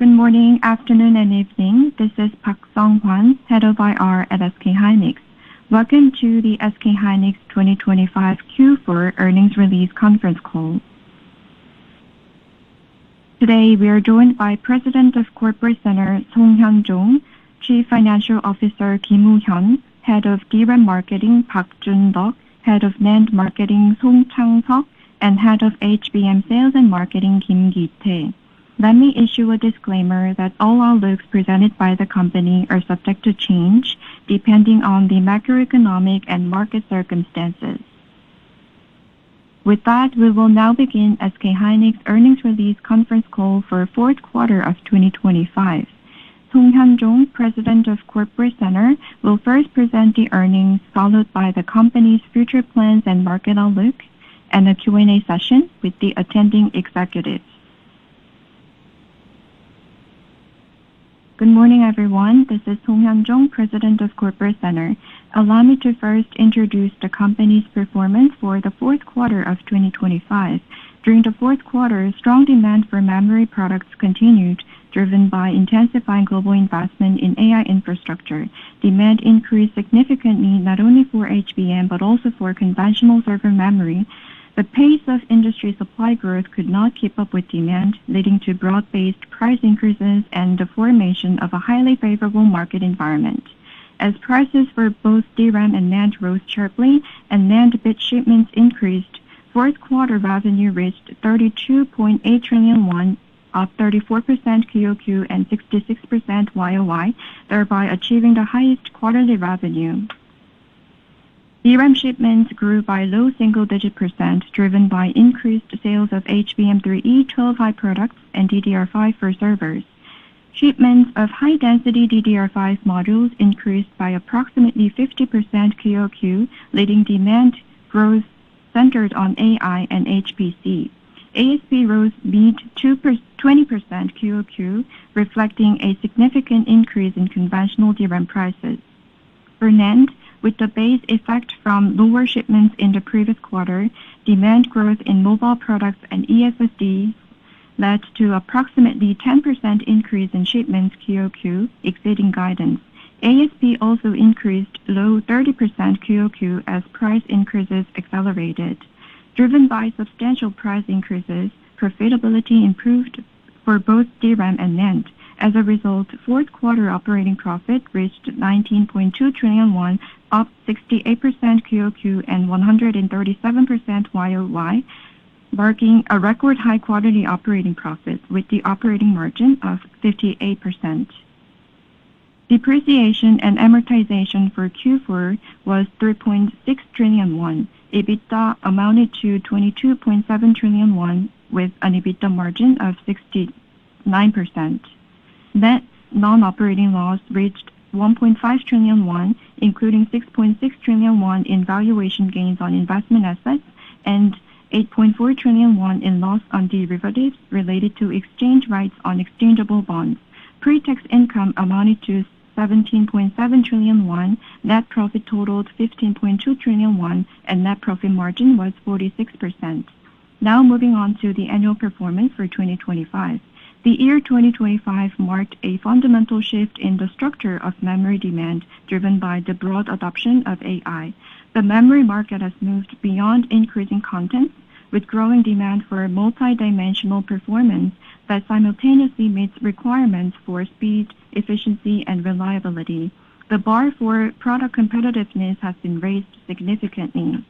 Good morning, afternoon, and evening. This is Park Sung-hwan, Head of IR at SK hynix. Welcome to the SK hynix 2025 Q4 earnings release conference call. Today, we are joined by President of Corporate Center, Song Hyun-jong, Chief Financial Officer, Kim Woo-hyun, Head of DRAM Marketing, Park Jun-deok, Head of NAND Marketing, Song Chang-seok, and Head of HBM Sales and Marketing, Kim Gi-tae. Let me issue a disclaimer that all outlooks presented by the company are subject to change depending on the macroeconomic and market circumstances. With that, we will now begin SK hynix earnings release conference call for fourth quarter of 2025. Song Hyun-jong, President of Corporate Center, will first present the earnings, followed by the company's future plans and market outlook, and a Q&A session with the attending executives. Good morning, everyone. This is Song Hyun-jong, President of Corporate Center. Allow me to first introduce the company's performance for the fourth quarter of 2025. During the fourth quarter, strong demand for memory products continued, driven by intensifying global investment in AI infrastructure. Demand increased significantly not only for HBM but also for conventional server memory. The pace of industry supply growth could not keep up with demand, leading to broad-based price increases and the formation of a highly favorable market environment. As prices for both DRAM and NAND rose sharply and NAND bit shipments increased, fourth quarter revenue reached 32.8 trillion won, up 34% QoQ and 66% YoY, thereby achieving the highest quarterly revenue. DRAM shipments grew by low single-digit %, driven by increased sales of HBM3E 12-high products and DDR5 for servers. Shipments of high-density DDR5 modules increased by approximately 50% QoQ, leading demand growth centered on AI and HPC. ASP rose mid-20% QoQ, reflecting a significant increase in conventional DRAM prices. For NAND, with the base effect from lower shipments in the previous quarter, demand growth in mobile products and eSSD led to approximately 10% increase in shipments QoQ, exceeding guidance. ASP also increased low 30% QoQ as price increases accelerated. Driven by substantial price increases, profitability improved for both DRAM and NAND. As a result, fourth quarter operating profit reached 19.2 trillion won, up 68% QoQ and 137% YoY, marking a record high quarterly operating profit with the operating margin of 58%. Depreciation and amortization for Q4 was 3.6 trillion won. EBITDA amounted to 22.7 trillion won with an EBITDA margin of 69%. Net non-operating loss reached 1.5 trillion won, including 6.6 trillion won in valuation gains on investment assets and 8.4 trillion won in loss on derivatives related to exchange rates on exchangeable bonds. Pre-tax income amounted to 17.7 trillion won, net profit totaled 15.2 trillion won, and net profit margin was 46%. Now moving on to the annual performance for 2025. The year 2025 marked a fundamental shift in the structure of memory demand, driven by the broad adoption of AI. The memory market has moved beyond increasing content, with growing demand for multi-dimensional performance that simultaneously meets requirements for speed, efficiency, and reliability. The bar for product competitiveness has been raised significantly.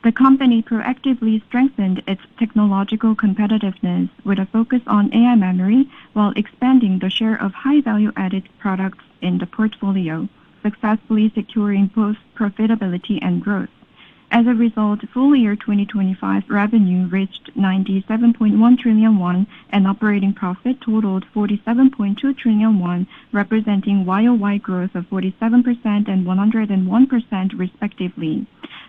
The company proactively strengthened its technological competitiveness with a focus on AI memory while expanding the share of high value-added products in the portfolio, successfully securing both profitability and growth. As a result, full year 2025 revenue reached 97.1 trillion won and operating profit totaled 47.2 trillion won, representing YoY growth of 47% and 101% respectively.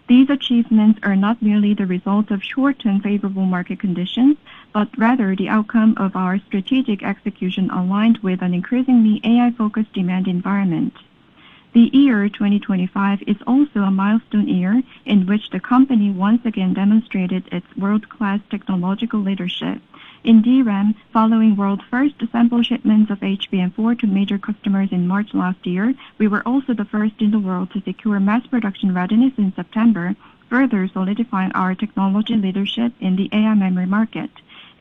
These achievements are not merely the result of short-term favorable market conditions, but rather the outcome of our strategic execution aligned with an increasingly AI-focused demand environment. The year 2025 is also a milestone year in which the company once again demonstrated its world-class technological leadership. In DRAM, following world's first sample shipments of HBM4 to major customers in March last year, we were also the first in the world to secure mass production readiness in September, further solidifying our technology leadership in the AI memory market.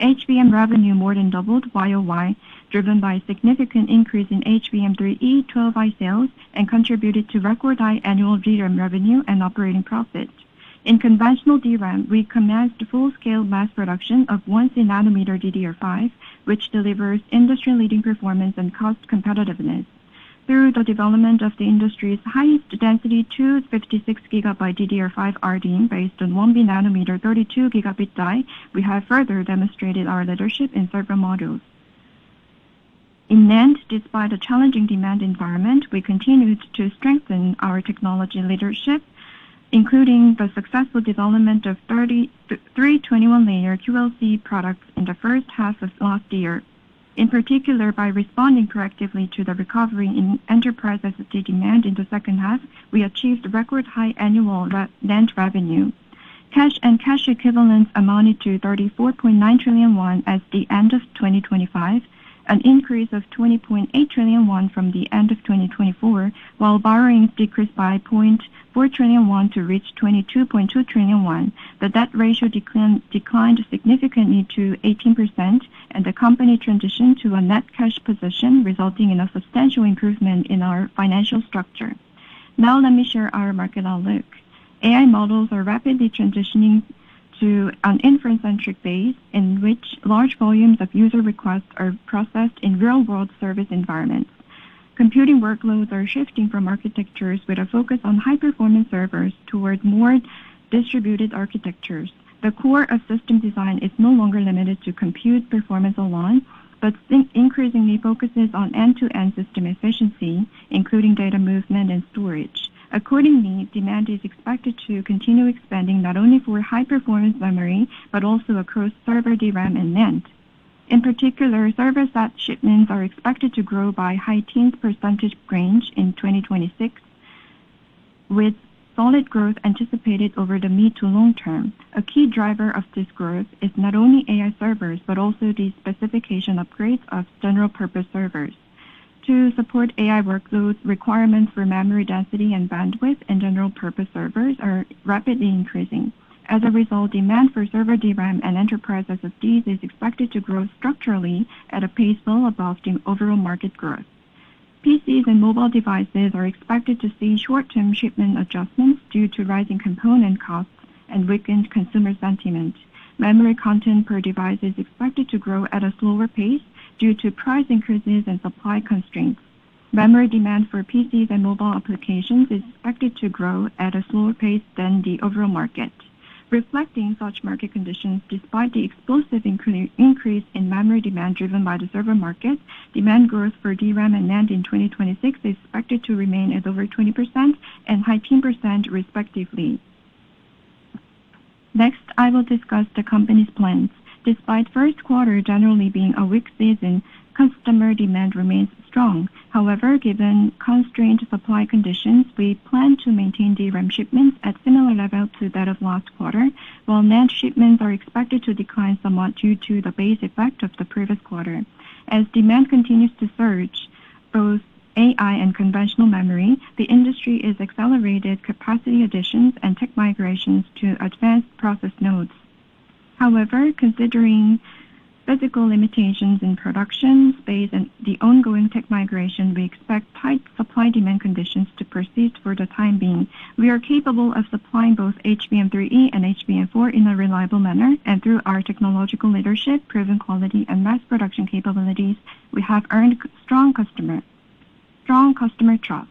HBM revenue more than doubled YOY, driven by a significant increase in HBM3E 12i sales and contributed to record high annual DRAM revenue and operating profit. In conventional DRAM, we commenced full-scale mass production of 1C-nanometer DDR5, which delivers industry-leading performance and cost competitiveness. Through the development of the industry's highest density 256 GB DDR5 RDIMM based on 1B-nanometer 32 gigabit die, we have further demonstrated our leadership in server modules. In NAND, despite a challenging demand environment, we continued to strengthen our technology leadership, including the successful development of 321-layer QLC products in the first half of last year. In particular, by responding proactively to the recovery in enterprise SSD demand in the second half, we achieved record high annual NAND revenue. Cash and cash equivalents amounted to 34.9 trillion won at the end of 2025, an increase of 20.8 trillion won from the end of 2024, while borrowings decreased by 0.4 trillion won to reach 22.2 trillion won. The debt ratio declined significantly to 18%, and the company transitioned to a net cash position, resulting in a substantial improvement in our financial structure. Now let me share our market outlook. AI models are rapidly transitioning to an inference-centric base in which large volumes of user requests are processed in real-world service environments. Computing workloads are shifting from architectures with a focus on high-performance servers toward more distributed architectures. The core of system design is no longer limited to compute performance alone, but increasingly focuses on end-to-end system efficiency, including data movement and storage. Accordingly, demand is expected to continue expanding not only for high-performance memory, but also across server DRAM and NAND. In particular, server set shipments are expected to grow by high teens percentage range in 2026, with solid growth anticipated over the mid to long term. A key driver of this growth is not only AI servers, but also the specification upgrades of general-purpose servers. To support AI workloads, requirements for memory density and bandwidth in general-purpose servers are rapidly increasing. As a result, demand for server DRAM and enterprise SSDs is expected to grow structurally at a pace well above the overall market growth. PCs and mobile devices are expected to see short-term shipment adjustments due to rising component costs and weakened consumer sentiment. Memory content per device is expected to grow at a slower pace due to price increases and supply constraints. Memory demand for PCs and mobile applications is expected to grow at a slower pace than the overall market. Reflecting such market conditions, despite the explosive increase in memory demand driven by the server market, demand growth for DRAM and NAND in 2026 is expected to remain at over 20% and high teen % respectively. Next, I will discuss the company's plans. Despite first quarter generally being a weak season, customer demand remains strong. However, given constrained supply conditions, we plan to maintain DRAM shipments at similar level to that of last quarter, while NAND shipments are expected to decline somewhat due to the base effect of the previous quarter. As demand continues to surge, both AI and conventional memory, the industry is accelerated capacity additions and tech migrations to advanced process nodes. However, considering physical limitations in production space and the ongoing tech migration, we expect tight supply-demand conditions to persist for the time being. We are capable of supplying both HBM3E and HBM4 in a reliable manner, and through our technological leadership, proven quality, and mass production capabilities, we have earned strong customer trust.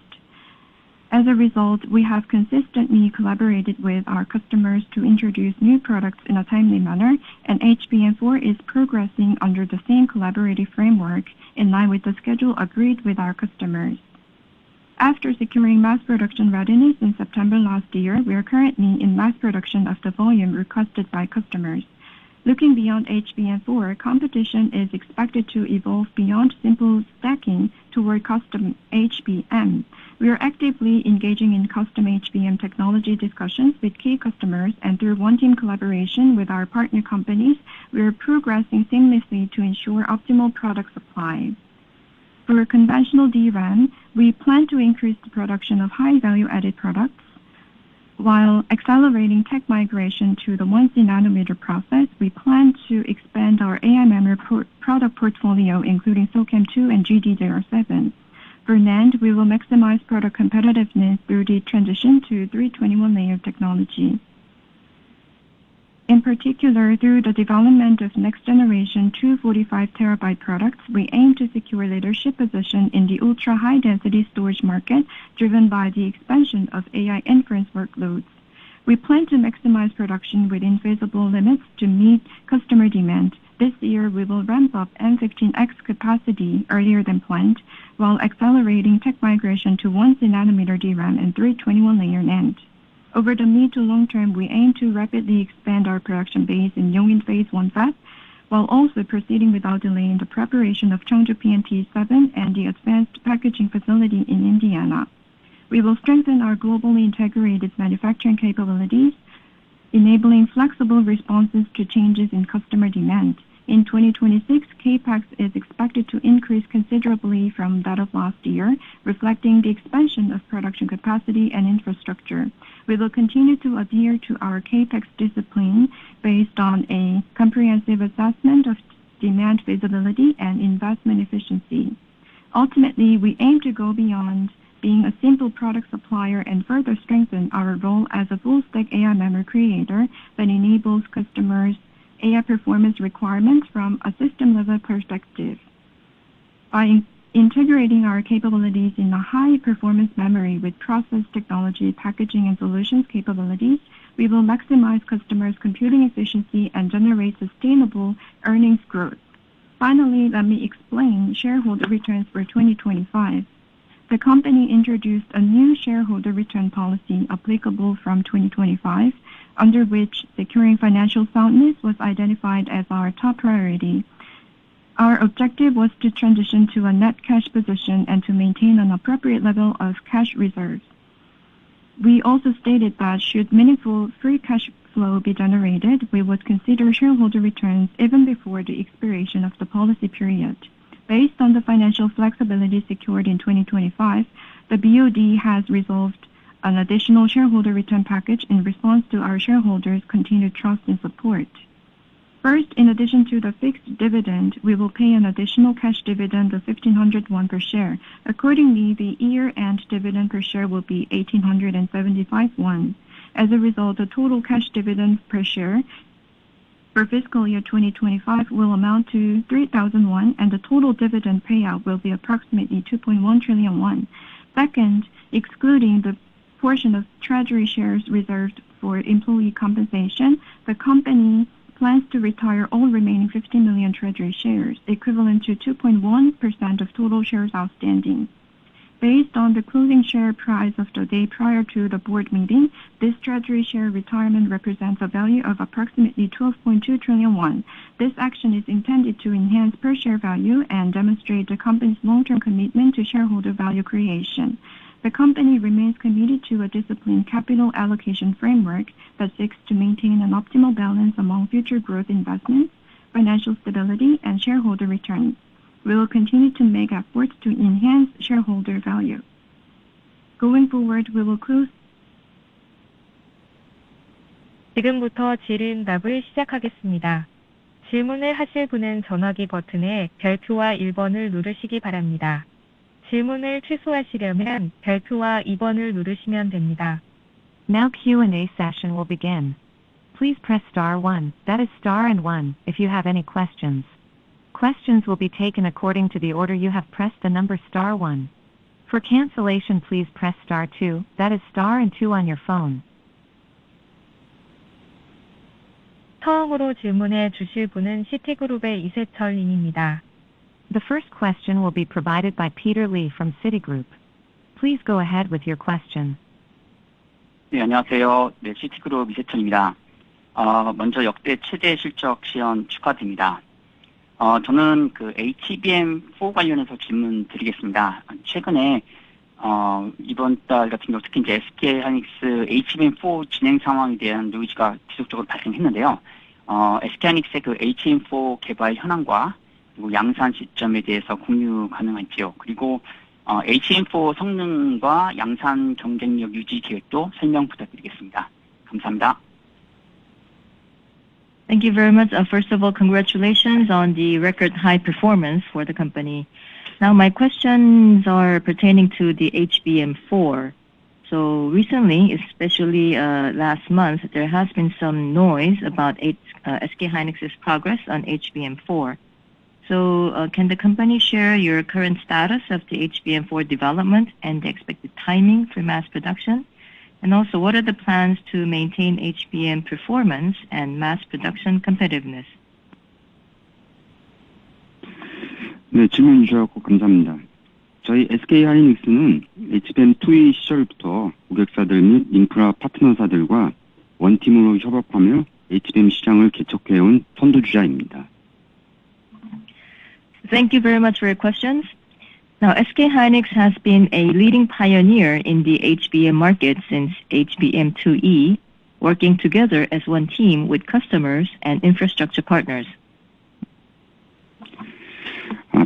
As a result, we have consistently collaborated with our customers to introduce new products in a timely manner, and HBM4 is progressing under the same collaborative framework in line with the schedule agreed with our customers. After securing mass production readiness in September last year, we are currently in mass production of the volume requested by customers. Looking beyond HBM4, competition is expected to evolve beyond simple stacking toward custom HBM. We are actively engaging in custom HBM technology discussions with key customers, and through one-team collaboration with our partner companies, we are progressing seamlessly to ensure optimal product supply. For conventional DRAM, we plan to increase the production of high value-added products. While accelerating tech migration to the 1C nanometer process, we plan to expand our AI memory product portfolio, including SOCAMM2 and GDDR7. For NAND, we will maximize product competitiveness through the transition to 321-layer technology. In particular, through the development of next-generation 245 terabyte products, we aim to secure leadership position in the ultra-high-density storage market, driven by the expansion of AI inference workloads. We plan to maximize production within feasible limits to meet customer demand. This year, we will ramp up M15X capacity earlier than planned, while accelerating tech migration to 1C nanometer DRAM and 321-layer NAND. Over the mid to long term, we aim to rapidly expand our production base in Yongin Phase 1 Fab, while also proceeding without delay in the preparation of Cheongju PNT7 and the advanced packaging facility in Indiana. We will strengthen our globally integrated manufacturing capabilities, enabling flexible responses to changes in customer demand. In 2026, CapEx is expected to increase considerably from that of last year, reflecting the expansion of production capacity and infrastructure. We will continue to adhere to our CapEx discipline based on a comprehensive assessment of demand feasibility and investment efficiency. Ultimately, we aim to go beyond being a simple product supplier and further strengthen our role as a full-stack AI memory creator that enables customers' AI performance requirements from a system-level perspective. By integrating our capabilities in a high-performance memory with process technology, packaging, and solutions capabilities, we will maximize customers' computing efficiency and generate sustainable earnings growth. Finally, let me explain shareholder returns for 2025. The company introduced a new shareholder return policy applicable from 2025, under which securing financial soundness was identified as our top priority. Our objective was to transition to a net cash position and to maintain an appropriate level of cash reserves. We also stated that should meaningful free cash flow be generated, we would consider shareholder returns even before the expiration of the policy period. Based on the financial flexibility secured in 2025, the BOD has resolved an additional shareholder return package in response to our shareholders' continued trust and support. First, in addition to the fixed dividend, we will pay an additional cash dividend of 1,500 won per share. Accordingly, the year-end dividend per share will be 1,875 won. As a result, the total cash dividend per share for fiscal year 2025 will amount to 3,000 won, and the total dividend payout will be approximately 2.1 trillion won. Second, excluding the portion of treasury shares reserved for employee compensation, the company plans to retire all remaining 50 million treasury shares, equivalent to 2.1% of total shares outstanding. Based on the closing share price of the day prior to the board meeting, this treasury share retirement represents a value of approximately 12.2 trillion won. This action is intended to enhance per share value and demonstrate the company's long-term commitment to shareholder value creation. The company remains committed to a disciplined capital allocation framework that seeks to maintain an optimal balance among future growth investments, financial stability, and shareholder returns. We will continue to make efforts to enhance shareholder value. Going forward, we will close. 지금부터 질의응답을 시작하겠습니다. 질문을 하실 분은 전화기 버튼의 별표와 1번을 누르시기 바랍니다. 질문을 취소하시려면 별표와 2번을 누르시면 됩니다. Now Q&A session will begin. Please press star 1, that is star and 1, if you have any questions. Questions will be taken according to the order you have pressed the number star 1. For cancellation, please press star 2, that is star and 2 on your phone. 처음으로 질문해 주실 분은 시티그룹의 이세철 님입니다. The first question will be provided by Peter Lee from Citigroup. Please go ahead with your question. 네, 안녕하세요. 네, 시티그룹 이세철입니다. 먼저 역대 최대 실적 시현 축하드립니다. 저는 그 HBM4 관련해서 질문 드리겠습니다. 최근에 이번 달 같은 경우 특히 이제 SK 하이닉스 HBM4 진행 상황에 대한 노이즈가 지속적으로 발생했는데요. SK 하이닉스의 그 HBM4 개발 현황과 그리고 양산 시점에 대해서 공유 가능할지요. 그리고 HBM4 성능과 양산 경쟁력 유지 계획도 설명 부탁드리겠습니다. 감사합니다. Thank you very much. First of all, congratulations on the record high performance for the company. Now, my questions are pertaining to the HBM4. So recently, especially last month, there has been some noise about SK hynix's progress on HBM4. So can the company share your current status of the HBM4 development and the expected timing for mass production? And also, what are the plans to maintain HBM performance and mass production competitiveness? 네, 질문 주셔서 감사합니다. 저희 SK 하이닉스는 HBM2E 시절부터 고객사들 및 인프라 파트너사들과 원팀으로 협업하며 HBM 시장을 개척해온 선두주자입니다. Thank you very much for your questions. Now, SK hynix has been a leading pioneer in the HBM market since HBM2E, working together as one team with customers and infrastructure partners.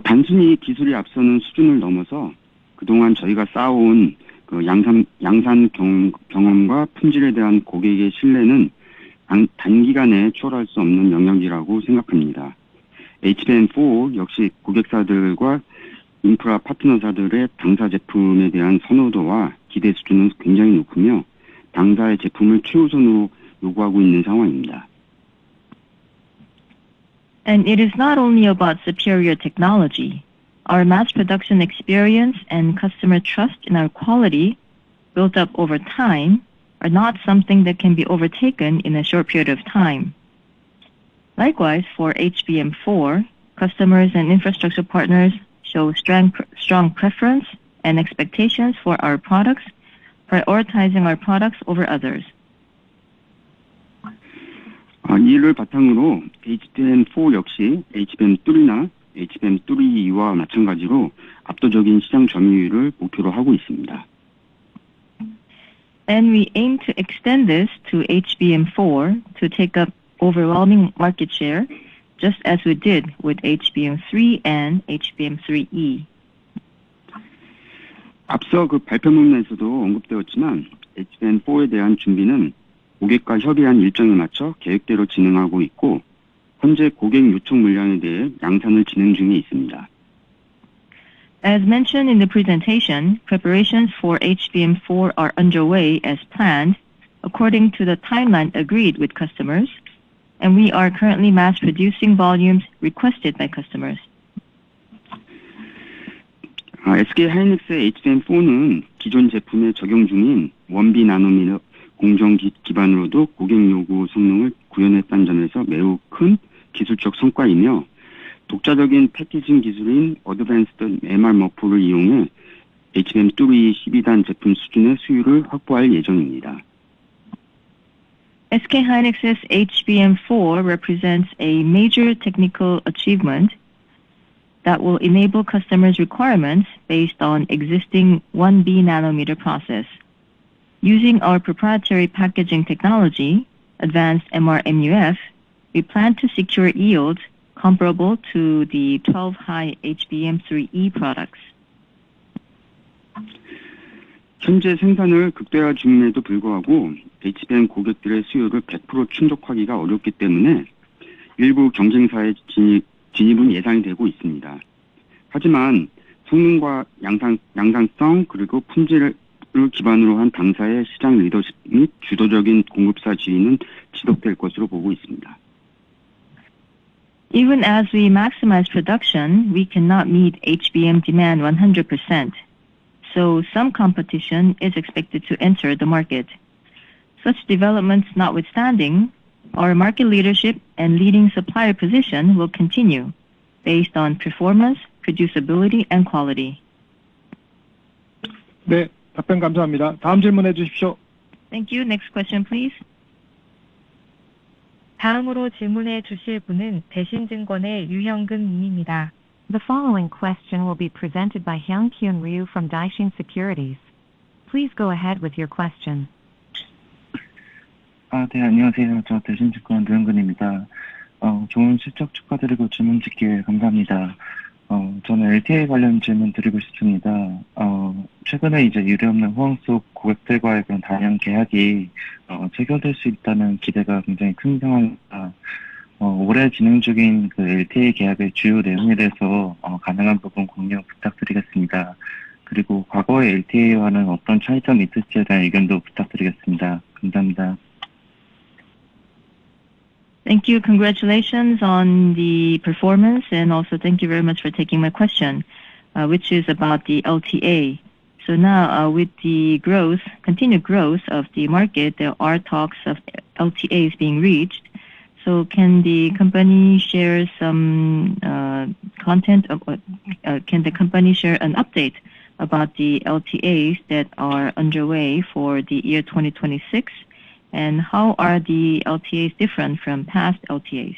단순히 기술이 앞서는 수준을 넘어서 그동안 저희가 쌓아온 그 양산 경험과 품질에 대한 고객의 신뢰는 단기간에 초월할 수 없는 영역이라고 생각합니다. HBM4 역시 고객사들과 인프라 파트너사들의 당사 제품에 대한 선호도와 기대 수준은 굉장히 높으며 당사의 제품을 최우선으로 요구하고 있는 상황입니다. And it is not only about superior technology. Our mass production experience and customer trust in our quality, built up over time, are not something that can be overtaken in a short period of time. Likewise, for HBM4, customers and infrastructure partners show strong preference and expectations for our products, prioritizing our products over others. 이를 바탕으로 HBM4 역시 HBM3나 HBM3E와 마찬가지로 압도적인 시장 점유율을 목표로 하고 있습니다. And we aim to extend this to HBM4 to take up overwhelming market share, just as we did with HBM3 and HBM3E. 앞서 그 발표문에서도 언급되었지만 HBM4에 대한 준비는 고객과 협의한 일정에 맞춰 계획대로 진행하고 있고 현재 고객 요청 물량에 대해 양산을 진행 중에 있습니다. As mentioned in the presentation, preparations for HBM4 are underway as planned according to the timeline agreed with customers, and we are currently mass producing volumes requested by customers. SK 하이닉스의 HBM4는 기존 제품에 적용 중인 1B 나노미터 공정 기반으로도 고객 요구 성능을 구현했다는 점에서 매우 큰 기술적 성과이며 독자적인 패키징 기술인 어드밴스드 MR 머프를 이용해 HBM3 12단 제품 수준의 수율을 확보할 예정입니다. SK hynix's HBM4 represents a major technical achievement that will enable customers' requirements based on existing 1B nanometer process. Using our proprietary packaging technology, advanced MRMUF, we plan to secure yields comparable to the 12-high HBM3E products. 현재 생산을 극대화 중임에도 불구하고 HBM 고객들의 수요를 100% 충족하기가 어렵기 때문에 일부 경쟁사의 진입은 예상이 되고 있습니다. 하지만 성능과 양산성 그리고 품질을 기반으로 한 당사의 시장 리더십 및 주도적인 공급사 지위는 지속될 것으로 보고 있습니다. Even as we maximize production, we cannot meet HBM demand 100%. So some competition is expected to enter the market. Such developments notwithstanding, our market leadership and leading supplier position will continue based on performance, producibility, and quality. 네, 답변 감사합니다. 다음 질문해 주십시오. Thank you. Next question, please. 다음으로 질문해 주실 분은 대신증권의 유형근 님입니다. The following question will be presented by Hyung-kyun Ryu from Daishin Securities. Please go ahead with your question. 네, 안녕하세요. 저 대신증권 류현근입니다. 좋은 실적 축하드리고 질문 드릴게요. 감사합니다. 저는 LTA 관련 질문 드리고 싶습니다. 최근에 이제 유례없는 호황 속 고객들과의 그런 다양한 계약이 체결될 수 있다는 기대가 굉장히 큰 상황입니다. 올해 진행 중인 그 LTA 계약의 주요 내용에 대해서 가능한 부분 공유 부탁드리겠습니다. 그리고 과거의 LTA와는 어떤 차이점이 있을지에 대한 의견도 부탁드리겠습니다. 감사합니다. Thank you. Congratulations on the performance, and also thank you very much for taking my question, which is about the LTA. So now, with the continued growth of the market, there are talks of LTAs being reached. So can the company share some content? Can the company share an update about the LTAs that are underway for the year 2026? And how are the LTAs different from past LTAs?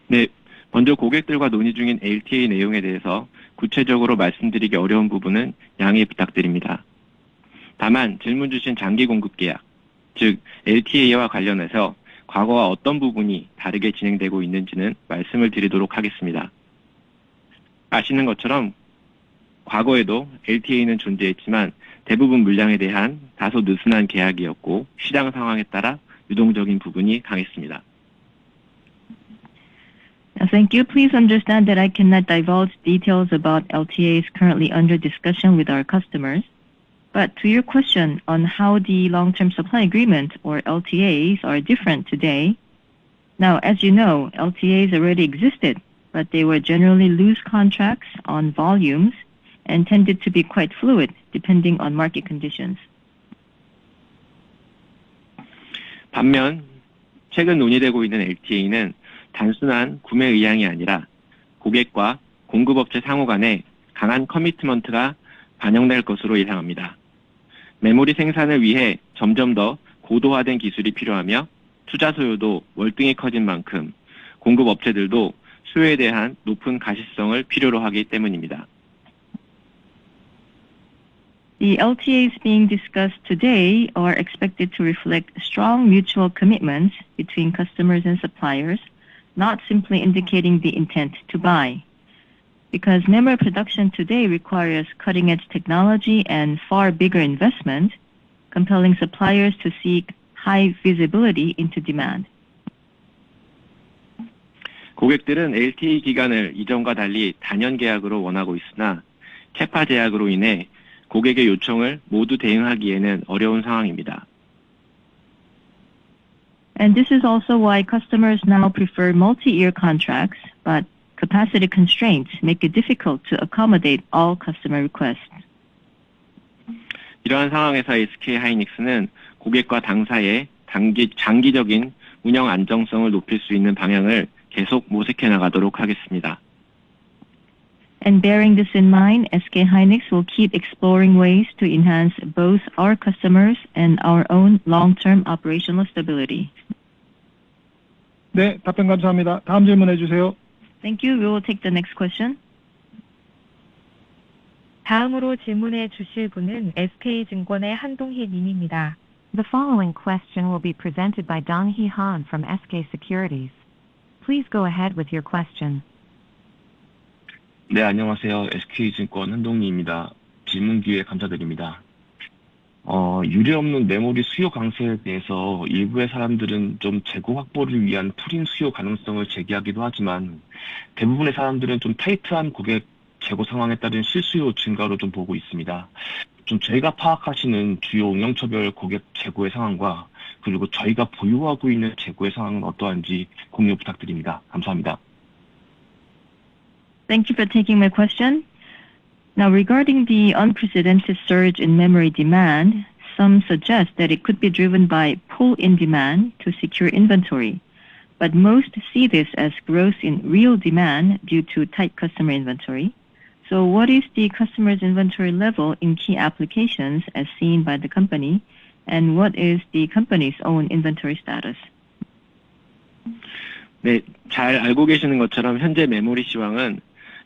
네, 먼저 고객들과 논의 중인 LTA 내용에 대해서 구체적으로 말씀드리기 어려운 부분은 양해 부탁드립니다. 다만 질문 주신 장기 공급 계약, 즉 LTA와 관련해서 과거와 어떤 부분이 다르게 진행되고 있는지는 말씀을 드리도록 하겠습니다. 아시는 것처럼 과거에도 LTA는 존재했지만 대부분 물량에 대한 다소 느슨한 계약이었고 시장 상황에 따라 유동적인 부분이 강했습니다. Thank you. Please understand that I cannot divulge details about LTAs currently under discussion with our customers. But to your question on how the long-term supply agreement or LTAs are different today, now, as you know, LTAs already existed, but they were generally loose contracts on volumes and tended to be quite fluid depending on market conditions. 반면 최근 논의되고 있는 LTA는 단순한 구매 의향이 아니라 고객과 공급업체 상호 간에 강한 커미트먼트가 반영될 것으로 예상합니다. 메모리 생산을 위해 점점 더 고도화된 기술이 필요하며 투자 수요도 월등히 커진 만큼 공급업체들도 수요에 대한 높은 가시성을 필요로 하기 때문입니다. The LTAs being discussed today are expected to reflect strong mutual commitments between customers and suppliers, not simply indicating the intent to buy. Because memory production today requires cutting-edge technology and far bigger investment, compelling suppliers to seek high visibility into demand. 고객들은 LTA 기간을 이전과 달리 단연 계약으로 원하고 있으나 캐파 제약으로 인해 고객의 요청을 모두 대응하기에는 어려운 상황입니다. And this is also why customers now prefer multi-year contracts, but capacity constraints make it difficult to accommodate all customer requests. 이러한 상황에서 SK 하이닉스는 고객과 당사의 장기적인 운영 안정성을 높일 수 있는 방향을 계속 모색해 나가도록 하겠습니다. And bearing this in mind, SK hynix will keep exploring ways to enhance both our customers and our own long-term operational stability. 네, 답변 감사합니다. 다음 질문해 주세요. Thank you. We will take the next question. 다음으로 질문해 주실 분은 SK증권의 한동희 님입니다. The following question will be presented by Dong-hee Han from SK Securities. Please go ahead with your question. 네, 안녕하세요. SK증권 한동희입니다. 질문 기회 감사드립니다. 유례없는 메모리 수요 강세에 대해서 일부의 사람들은 좀 재고 확보를 위한 풀인 수요 가능성을 제기하기도 하지만 대부분의 사람들은 좀 타이트한 고객 재고 상황에 따른 실수요 증가로 좀 보고 있습니다. 좀 저희가 파악하시는 주요 응용처별 고객 재고의 상황과 그리고 저희가 보유하고 있는 재고의 상황은 어떠한지 공유 부탁드립니다. 감사합니다. Thank you for taking my question. Now, regarding the unprecedented surge in memory demand, some suggest that it could be driven by pull-in demand to secure inventory, but most see this as growth in real demand due to tight customer inventory. So what is the customer's inventory level in key applications as seen by the company, And what is the company's own inventory status? 네, 잘 알고 계시는 것처럼 현재 메모리 시황은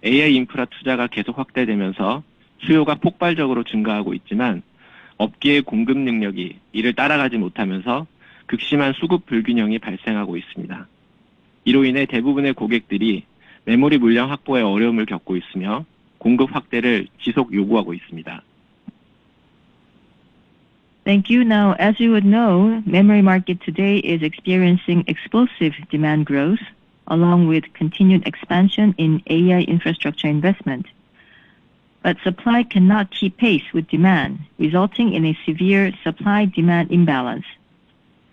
AI 인프라 투자가 계속 확대되면서 수요가 폭발적으로 증가하고 있지만 업계의 공급 능력이 이를 따라가지 못하면서 극심한 수급 불균형이 발생하고 있습니다. 이로 인해 대부분의 고객들이 메모리 물량 확보에 어려움을 겪고 있으며 공급 확대를 지속 요구하고 있습니다. Thank you. Now, as you would know, memory market today is experiencing explosive demand growth, along with continued expansion in AI infrastructure investment. But supply cannot keep pace with demand, resulting in a severe supply-demand imbalance.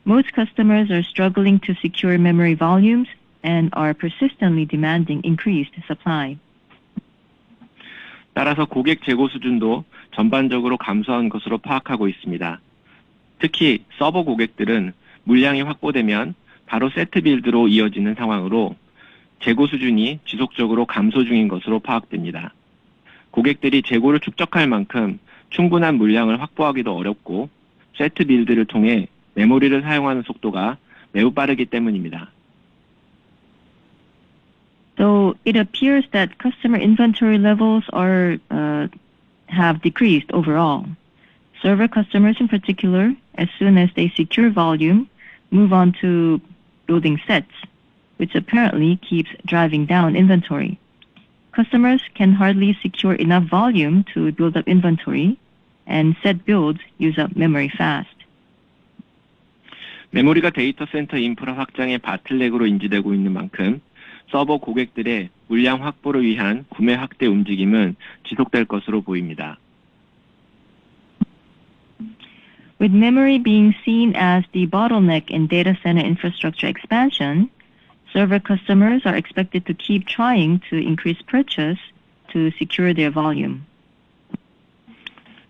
Most customers are struggling to secure memory volumes and are persistently demanding increased supply. 따라서 고객 재고 수준도 전반적으로 감소한 것으로 파악하고 있습니다. 특히 서버 고객들은 물량이 확보되면 바로 세트 빌드로 이어지는 상황으로 재고 수준이 지속적으로 감소 중인 것으로 파악됩니다. 고객들이 재고를 축적할 만큼 충분한 물량을 확보하기도 어렵고 세트 빌드를 통해 메모리를 사용하는 속도가 매우 빠르기 때문입니다. So it appears that customer inventory levels have decreased overall. Server customers in particular, as soon as they secure volume, move on to building sets, which apparently keeps driving down inventory. Customers can hardly secure enough volume to build up inventory, and set builds use up memory fast. 메모리가 데이터 센터 인프라 확장의 바틀렉으로 인지되고 있는 만큼 서버 고객들의 물량 확보를 위한 구매 확대 움직임은 지속될 것으로 보입니다. With memory being seen as the bottleneck in data center infrastructure expansion, server customers are expected to keep trying to increase purchase to secure their volume.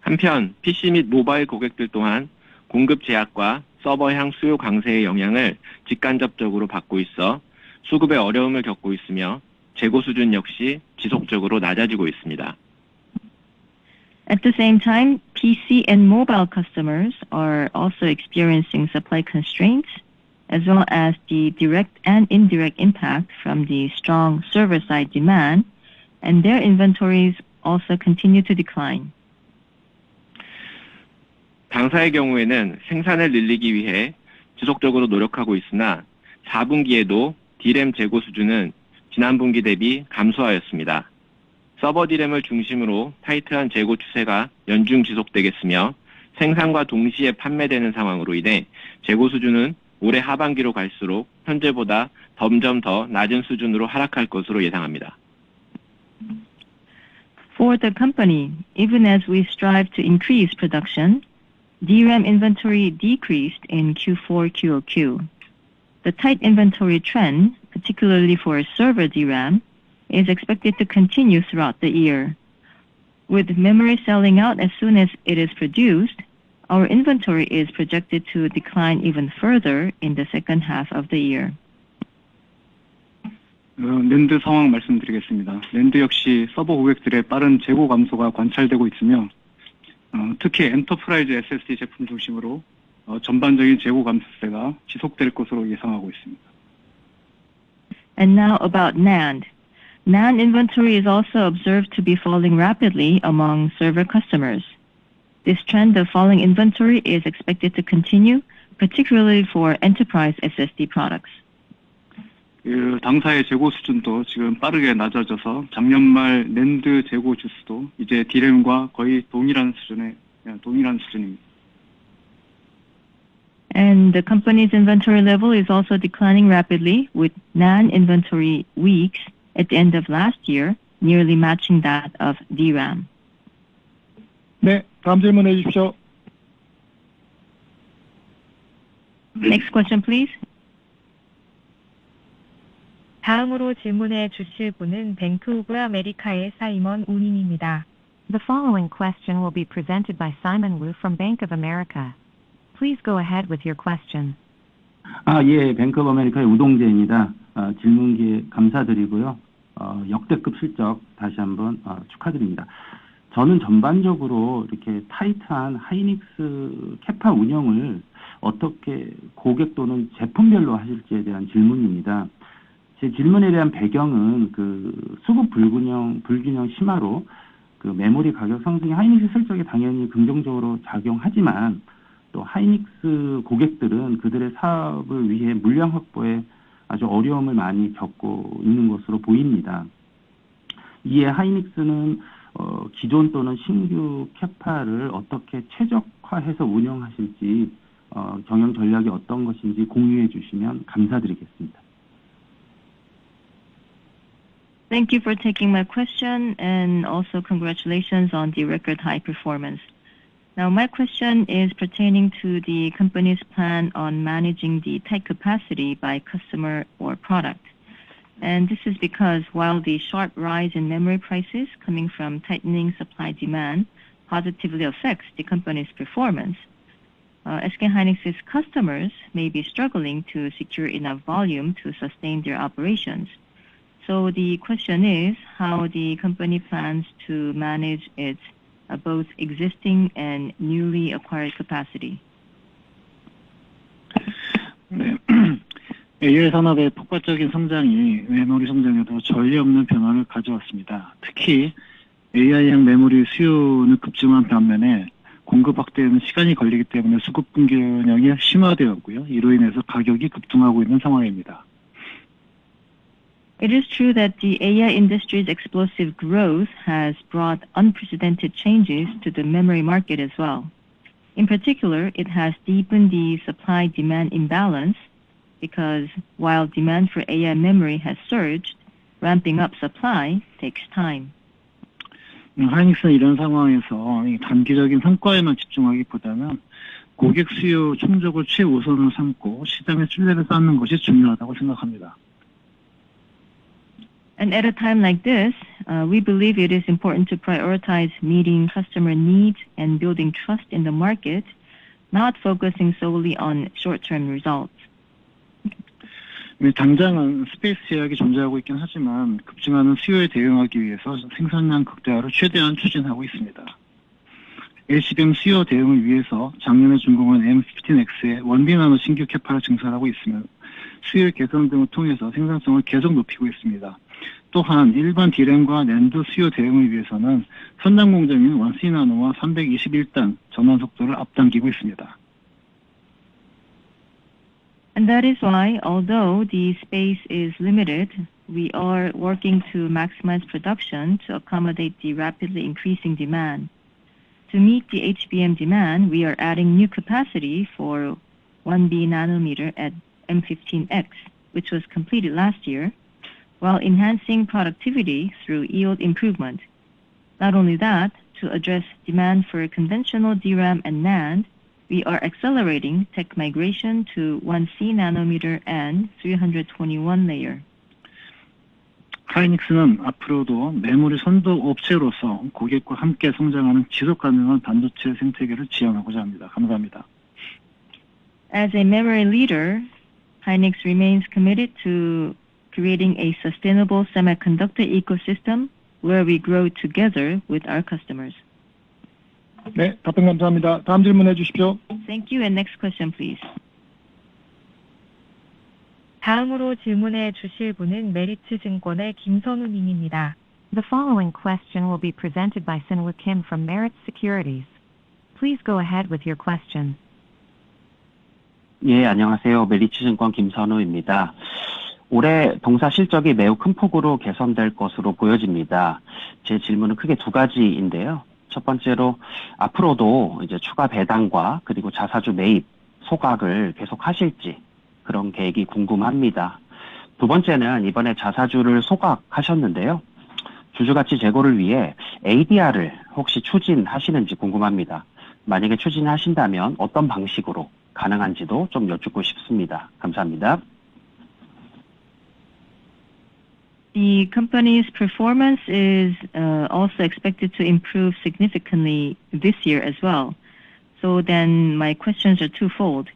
한편 PC 및 모바일 고객들 또한 공급 제약과 서버향 수요 강세의 영향을 직간접적으로 받고 있어 수급에 어려움을 겪고 있으며 재고 수준 역시 지속적으로 낮아지고 있습니다. At the same time, PC and mobile customers are also experiencing supply constraints, as well as the direct and indirect impact from the strong server-side demand, and their inventories also continue to decline. 당사의 경우에는 생산을 늘리기 위해 지속적으로 노력하고 있으나 4분기에도 D램 재고 수준은 지난 분기 대비 감소하였습니다. 서버 D램을 중심으로 타이트한 재고 추세가 연중 지속되겠으며 생산과 동시에 판매되는 상황으로 인해 재고 수준은 올해 하반기로 갈수록 현재보다 점점 더 낮은 수준으로 하락할 것으로 예상합니다. For the company, even as we strive to increase production, DRAM inventory decreased in Q4 QOQ. The tight inventory trend, particularly for server DRAM, is expected to continue throughout the year. With memory selling out as soon as it is produced, our inventory is projected to decline even further in the second half of the year. 낸드 상황 말씀드리겠습니다. 낸드 역시 서버 고객들의 빠른 재고 감소가 관찰되고 있으며 특히 엔터프라이즈 SSD 제품 중심으로 전반적인 재고 감소세가 지속될 것으로 예상하고 있습니다. And now about NAND. NAND inventory is also observed to be falling rapidly among server customers. This trend of falling inventory is expected to continue, particularly for enterprise SSD products. 당사의 재고 수준도 지금 빠르게 낮아져서 작년 말 낸드 재고 주수도 이제 D램과 거의 동일한 수준입니다. And the company's inventory level is also declining rapidly, with NAND inventory weeks at the end of last year nearly matching that of DRAM. 네, 다음 질문해 주십시오. Next question, please. 다음으로 질문해 주실 분은 뱅크 오브 아메리카의 사이먼 우닝입니다. The following question will be presented by Simon Wu from Bank of America. Please go ahead with your question. 예, 뱅크 오브 아메리카의 우동재입니다. 질문 기회 감사드리고요. 역대급 실적 다시 한번 축하드립니다. 저는 전반적으로 이렇게 타이트한 하이닉스 캐파 운영을 어떻게 고객 또는 제품별로 하실지에 대한 질문입니다. 제 질문에 대한 배경은 그 수급 불균형 심화로 그 메모리 가격 상승이 하이닉스 실적에 당연히 긍정적으로 작용하지만 또 하이닉스 고객들은 그들의 사업을 위해 물량 확보에 아주 어려움을 많이 겪고 있는 것으로 보입니다. 이에 하이닉스는 기존 또는 신규 캐파를 어떻게 최적화해서 운영하실지 경영 전략이 어떤 것인지 공유해 주시면 감사드리겠습니다. Thank you for taking my question and also congratulations on the record high performance. Now my question is pertaining to the company's plan on managing the tight capacity by customer or product. And this is because while the sharp rise in memory prices coming from tightening supply demand positively affects the company's performance, SK hynix's customers may be struggling to secure enough volume to sustain their operations. So the question is how the company plans to manage its both existing and newly acquired capacity. 네. AI 산업의 폭발적인 성장이 메모리 성장에도 전례 없는 변화를 가져왔습니다. 특히 AI형 메모리 수요는 급증한 반면에 공급 확대에는 시간이 걸리기 때문에 수급 불균형이 심화되었고요. 이로 인해서 가격이 급등하고 있는 상황입니다. It is true that the AI industry's explosive growth has brought unprecedented changes to the memory market as well. In particular, it has deepened the supply-demand imbalance because while demand for AI memory has surged, ramping up supply takes time. 하이닉스는 이런 상황에서 단기적인 성과에만 집중하기보다는 고객 수요 충족을 최우선으로 삼고 시장의 신뢰를 쌓는 것이 중요하다고 생각합니다. And at a time like this, we believe it is important to prioritize meeting customer needs and building trust in the market, not focusing solely on short-term results. 당장은 스페이스 제약이 존재하고 있긴 하지만 급증하는 수요에 대응하기 위해서 생산량 극대화를 최대한 추진하고 있습니다. LCBM 수요 대응을 위해서 작년에 준공한 M15X의 1B 나노 신규 캐파를 증설하고 있으며 수요 개선 등을 통해서 생산성을 계속 높이고 있습니다. 또한 일반 D램과 낸드 수요 대응을 위해서는 선단 공정인 1C 나노와 321단 전환 속도를 앞당기고 있습니다. And that is why, although the space is limited, we are working to maximize production to accommodate the rapidly increasing demand. To meet the HBM demand, we are adding new capacity for 1B nanometer at M15X, which was completed last year, while enhancing productivity through yield improvement. Not only that, to address demand for conventional DRAM and NAND, we are accelerating tech migration to 1C nanometer and 321 layer. 하이닉스는 앞으로도 메모리 선도 업체로서 고객과 함께 성장하는 지속 가능한 반도체 생태계를 지향하고자 합니다. 감사합니다. As a memory leader, Hynix remains committed to creating a sustainable semiconductor ecosystem where we grow together with our customers. 네, 답변 감사합니다. 다음 질문해 주십시오. Thank you, and next question, please. 다음으로 질문해 주실 분은 메리츠 증권의 김선우 님입니다. The following question will be presented by Sunwoo Kim from Meritz Securities. Please go ahead with your question. 예, 안녕하세요. 메리츠증권 김선우입니다. 올해 동사 실적이 매우 큰 폭으로 개선될 것으로 보여집니다. 제 질문은 크게 두 가지인데요. 첫 번째로 앞으로도 이제 추가 배당과 그리고 자사주 매입, 소각을 계속 하실지 그런 계획이 궁금합니다. 두 번째는 이번에 자사주를 소각하셨는데요. 주주가치 제고를 위해 ADR을 혹시 추진하시는지 궁금합니다. 만약에 추진하신다면 어떤 방식으로 가능한지도 좀 여쭙고 싶습니다. 감사합니다. The company's performance is also expected to improve significantly this year as well. So then my questions are twofold.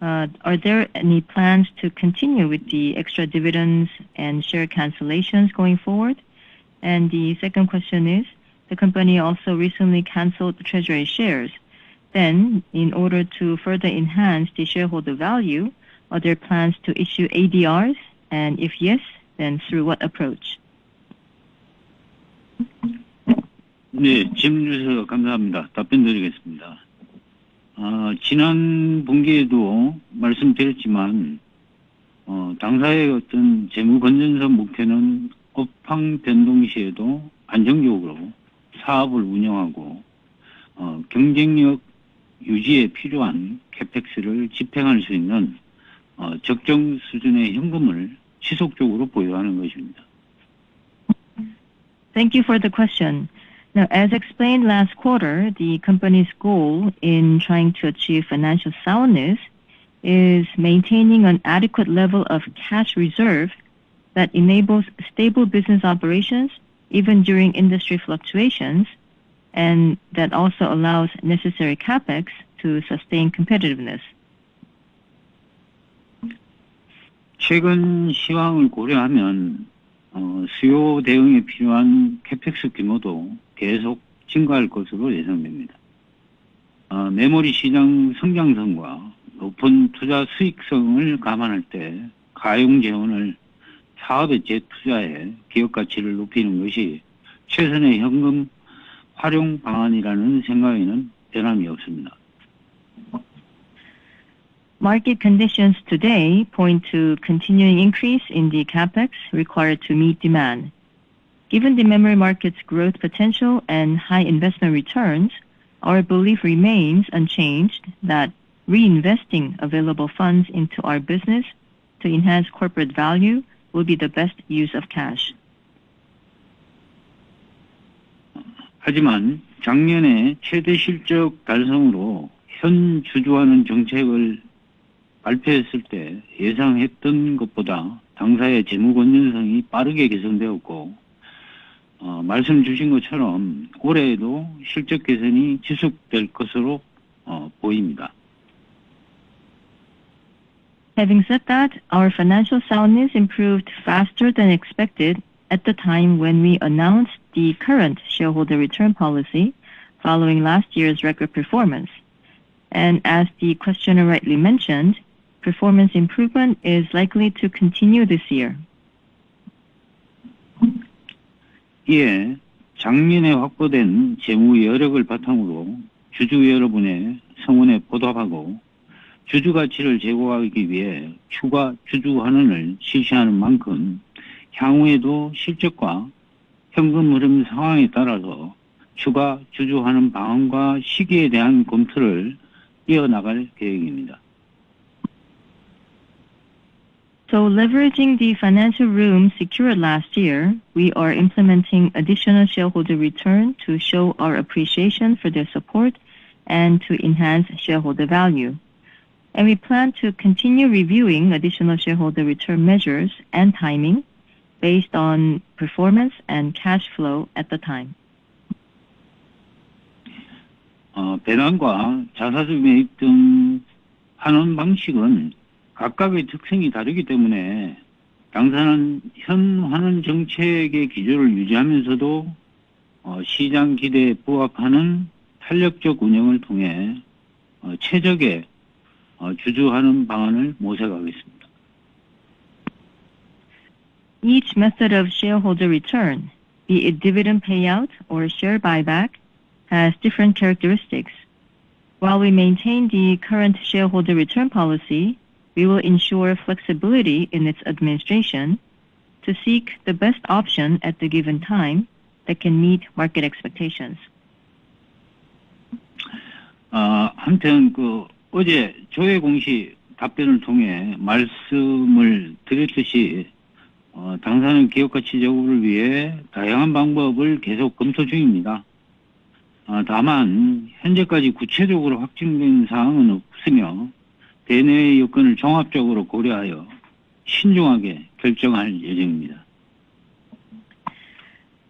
Are there any plans to continue with the extra dividends and share cancellations going forward? And the second question is, the company also recently canceled the treasury shares. Then, in order to further enhance the shareholder value, are there plans to issue ADRs? And if yes, then through what approach? 네, 질문 주셔서 감사합니다. 답변 드리겠습니다. 지난 분기에도 말씀드렸지만, 당사의 어떤 재무 건전성 목표는 업황 변동 시에도 안정적으로 사업을 운영하고, 경쟁력 유지에 필요한 캐펙스를 집행할 수 있는 적정 수준의 현금을 지속적으로 보유하는 것입니다. Thank you for the question. Now, as explained last quarter, the company's goal in trying to achieve financial soundness is maintaining an adequate level of cash reserve that enables stable business operations even during industry fluctuations, and that also allows necessary capex to sustain competitiveness. 최근 시황을 고려하면 수요 대응에 필요한 캐펙스 규모도 계속 증가할 것으로 예상됩니다. 메모리 시장 성장성과 높은 투자 수익성을 감안할 때 가용 재원을 사업의 재투자에 기업 가치를 높이는 것이 최선의 현금 활용 방안이라는 생각에는 변함이 없습니다. Market conditions today point to continuing increase in the capex required to meet demand. Given the memory market's growth potential and high investment returns, our belief remains unchanged that reinvesting available funds into our business to enhance corporate value will be the best use of cash. 하지만 작년에 최대 실적 달성으로 현 주주하는 정책을 발표했을 때 예상했던 것보다 당사의 재무 건전성이 빠르게 개선되었고, 말씀 주신 것처럼 올해에도 실적 개선이 지속될 것으로 보입니다. Having said that, our financial soundness improved faster than expected at the time when we announced the current shareholder return policy following last year's record performance. And as the questioner rightly mentioned, performance improvement is likely to continue this year. 이에 작년에 확보된 재무 여력을 바탕으로 주주 여러분의 성원에 보답하고 주주 가치를 제고하기 위해 추가 주주 환원을 실시하는 만큼 향후에도 실적과 현금 흐름 상황에 따라서 추가 주주 환원 방안과 시기에 대한 검토를 이어나갈 계획입니다. So leveraging the financial room secured last year, we are implementing additional shareholder return to show our appreciation for their support and to enhance shareholder value. And we plan to continue reviewing additional shareholder return measures and timing based on performance and cash flow at the time. 배당과 자사주 매입 등 환원 방식은 각각의 특성이 다르기 때문에 당사는 현 환원 정책의 기조를 유지하면서도 시장 기대에 부합하는 탄력적 운영을 통해 최적의 주주 환원 방안을 모색하겠습니다. Each method of shareholder return, be it dividend payout or share buyback, has different characteristics. While we maintain the current shareholder return policy, we will ensure flexibility in its administration to seek the best option at the given time that can meet market expectations. 한편 어제 조회 공시 답변을 통해 말씀을 드렸듯이 당사는 기업 가치 제고를 위해 다양한 방법을 계속 검토 중입니다. 다만 현재까지 구체적으로 확정된 사항은 없으며 대내의 여건을 종합적으로 고려하여 신중하게 결정할 예정입니다.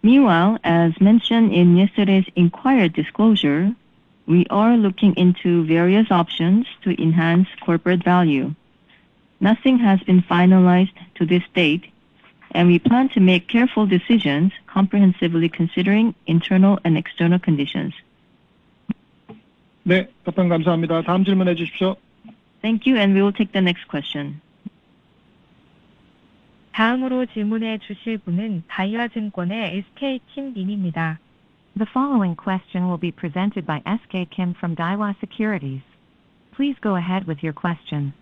Meanwhile, as mentioned in yesterday's Inquirer disclosure, we are looking into various options to enhance corporate value. Nothing has been finalized to this date, and we plan to make careful decisions, comprehensively considering internal and external conditions. 네, 답변 감사합니다. 다음 질문해 주십시오. Thank you, and we will take the next question. 다음으로 질문해 주실 분은 다이와증권의 SK Kim 님입니다. The following question will be presented by SK Kim from Daiwa Securities. Please go ahead with your question.